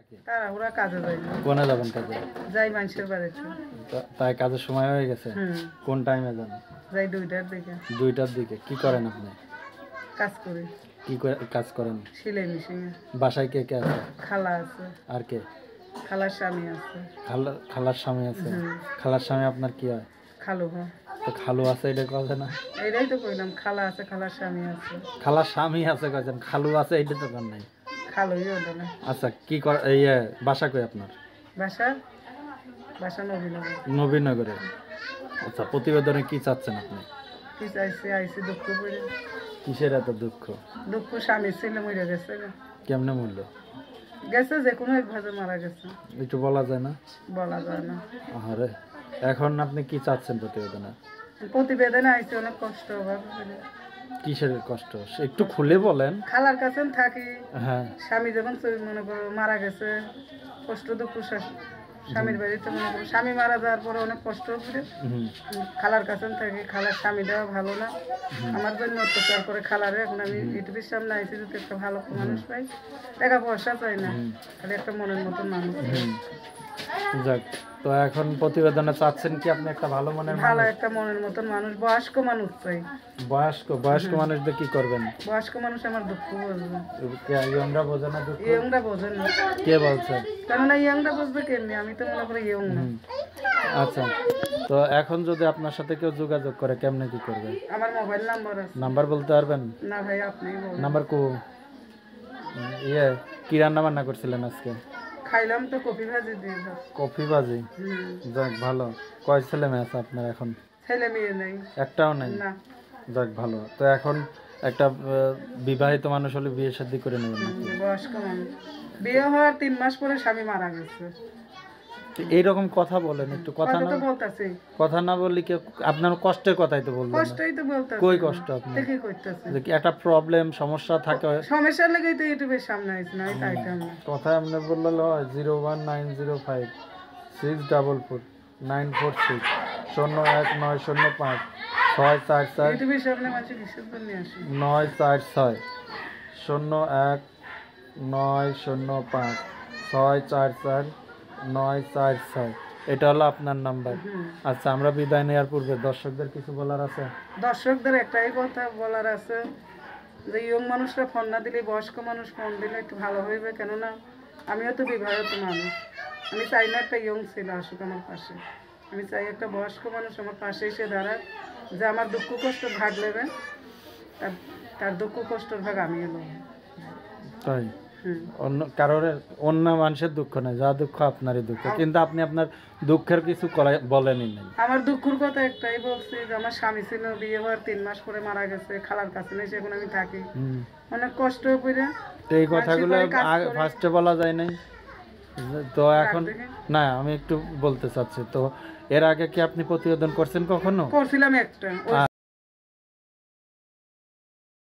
নাকি? তাড়াহুড়া কাজে যাই না। কোনে যাবেন কাজে? যাই মানুষের বাড়িতে। তাই কাজের সময় হয়ে গেছে? কোন টাইমে যান? যাই 2টার দিকে। 2টার দিকে। কি করেন আপনি? কাজ করি। কি কাজ করেন? সেলাই মেশিনে। বাসায় কে কে আছে? খালা আছে। আর কে? খালার স্বামী আছে। খালার স্বামী আছে? খালার স্বামী আপনার কি হয়? খালু হয়। তো খালু আছে এটা কথা না? এইটাই তো কইলাম, খালা আছে, খালার স্বামী আছে। খালার স্বামী আছে কইছেন, খালু আছে এইটা তো কোন নাই। খালুই হলো না। আচ্ছা কি বাসা কই আপনার? বাসা নবীনগর। নবীনগরে। আচ্ছা প্রতিবেদনে কি চাচ্ছেন আপনি? কি চাইছি? আইসি দুঃখ করে। কিসের এত দুঃখ? দুঃখ স্বামী ছিল মরে গেছে। কেমনে মূল্য? গেছে যে কোনো একভাবে মারা গেছে। একটু বলা যায় না? বলা যায় না। আরে এখন আপনি কি চাচ্ছেন প্রতিবেদনে? প্রতিবেদনে আইসি অনেক কষ্ট অভাব। কিসের কষ্ট একটু খুলে বলেন। খালার কাছে থাকি। হ্যাঁ। স্বামী যখন মনে করো মারা গেছে, কষ্ট দুঃখ স্বামীর বাড়িতে মনে করো স্বামী মারা যাওয়ার পরে অনেক কষ্ট করে খালার কাছে থাকি। খালার স্বামী দেওয়া ভালো না, আমার জন্য অত্যাচার করে খালারে। এখন আমি ইউটিউবের সামনে আইসি যদি একটা ভালো মানুষ পাই, টাকা পয়সা চাই না, খালি একটা মনের মতন মানুষ। যাক, তো এখন প্রতিবেদনে চাচ্ছেন কি আপনি একটা ভালো একটা মনের মতন মানুষ, বয়স্ক মানুষ চাই। বয়স্ক মানুষদের কি করবেন? বয়স্ক মানুষ আমার দুঃখ বুঝবে। ইয়ংরা বোঝে না? ইয়ংরা বোঝে না। কে বলছে? কেননা ইয়ংরা বুঝবে কেমনি? আমি তো মনে করি ইয়ং না। আচ্ছা, তো এখন যদি আপনার সাথে কেউ যোগাযোগ করে কেমনে কি করবে? আমার মোবাইল নাম্বার আছে। নাম্বার বলতে পারবেন? না ভাই, আপনিই বলুন। নাম্বার কি রান্না বান্না করছিলেন আজকে? খাইলাম তো কফি ভাজি দিয়ে। কফি ভাজি? যাক ভালো। কয় ছেলে মেয়ে আছে আপনার এখন? ছেলে মেয়ে নেই। একটাও নেই? না। যাক ভালো। তো এখন একটা বিবাহিত মানুষ হলে বিয়ে শাদী করে নেবেন নাকি? বয়স্ক মানুষ, বিয়ে হওয়ার 3 মাস পরে স্বামী মারা গেছে। এইরকম কথা বলেন একটু। কথা না বললে কি আপনার কষ্টের কথাই তো বলবেন? কষ্টই তো বলতাছি। কই কষ্ট আপনি? দেখি কইতাছি। দেখি একটা প্রবলেম সমস্যা থাকে। সমস্যা লাগেই তো ইউটিউবের সামনে আইছ না, তাইটা না। কথা আপনি বললে হয় 01905 644 946 01905 644 ইউটিউবের সামনে মানুষ কিসের জন্য আসে? 946 01905 644 946। এটা হলো আপনার নাম্বার। আচ্ছা, আমরা বিদায় নেওয়ার পূর্বে দর্শকদের কিছু বলার আছে? দর্শকদের একটাই কথা বলার আছে, যে ইয়ং মানুষরা ফোন না দিলে, বয়স্ক মানুষ ফোন দিলে একটু ভালো হইবে। কেননা আমিও তো বিবাহিত মানুষ। আমি চাই না একটা ইয়ং ছেলে আসুক আমার পাশে। আমি চাই একটা বয়স্ক মানুষ আমার পাশে এসে দাঁড়াক, যে আমার দুঃখ কষ্ট ভাগ নেবে, তার দুঃখ কষ্টর ভাগ আমিও নেব। তাই অন্য মানুষের দুঃখ নাই, যা দুঃখ আপনারই দুঃখ। কিন্তু আপনি আপনার দুঃখের কিছু বলেনই নাই। আমার দুঃখের কথা একটাই বলছি, যে আমার স্বামী ছিল, বিয়ে হওয়ার 3 মাস পরে মারা গেছে। খালার কাছে নেই, এখন আমি থাকি অনেক কষ্ট করে। এই কথাগুলো ফার্স্টে বলা যায় নাই তো এখন না, আমি একটু বলতে চাচ্ছি। তো এর আগে কি আপনি প্রতিবেদন করছেন কখনো? করছিলাম একটা।